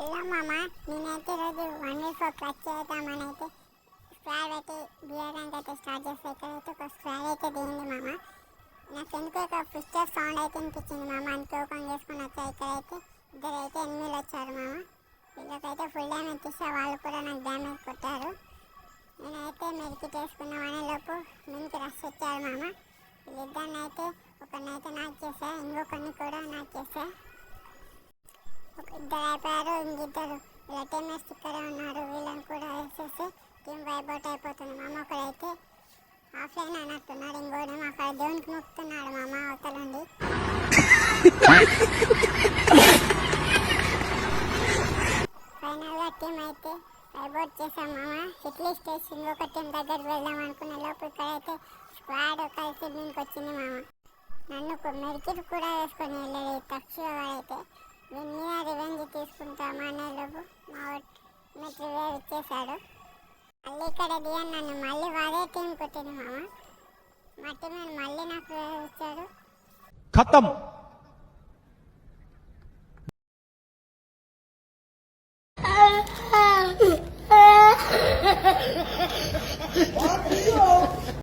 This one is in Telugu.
హలో మామ, నేనైతే ఈరోజు 1v4 క్లచ్ చేద్దామని అయితే స్క్వాడ్ అయితే గీయడానికి అయితే స్టార్ట్ చేస్తే ఇక్కడైతే ఒక స్క్వాడ్ అయితే దిగింది మామ. నాకు ఎందుకు ఒక ఫిస్టర్ సౌండ్ అయితే అనిపించింది మామ. అందుకే ఓపెన్ చేసుకుని వచ్చా. ఇక్కడైతే ఇద్దరైతే ఎనిమిది వచ్చారు మామ. వీళ్ళకైతే ఫుల్ డ్యామేజ్ ఇస్తే వాళ్ళు కూడా నాకు డ్యామేజ్ కొట్టారు. నేనైతే మెరికి చేసుకున్నామనే లోపు ముందుకు రష్ వచ్చారు మామ. వీళ్ళిద్దరిని అయితే ఒకరినైతే నాకు చేసా, ఇంకొకరిని కూడా నాకు చేసా. ఇద్దరు అయిపోయారు, ఇంకిద్దరు వీళ్ళ టీమ్మేట్స్ ఇక్కడే ఉన్నారు. వీళ్ళని కూడా వేసేసి టీం వైబౌట్ అయిపోతుంది మామ. ఒకడైతే ఆఫ్లైన్ అన్నట్టున్నాడు, ఇంకోడేమో అక్కడ దేవునికి మొక్కుతున్నాడు మామ అవతలండి. ఫైనల్గా టీం అయితే వైబౌట్ చేసాం మామ. అట్లీస్ట్ ఇంకొక టీం దగ్గరికి వెళ్దాం అనుకునే లోపు ఇక్కడైతే స్క్వాడ్ కలిసి దీనికి వచ్చింది మామ. నన్ను మెరికిట్ కూడా వేసుకొని వెళ్ళాడు తక్షణ వాడైతే. దీని మీద రివెంజ్ తీసుకుంటామనే లోపు మా మెట్రి వేవ్ ఇచ్చేశాడు. మళ్ళీ ఇక్కడ దియన్ నన్ను మళ్ళీ వాడే టీం కొట్టింది మామ. మా టీం మళ్ళీ నాకు వేవ్ ఇచ్చాడు. ఖతం. What?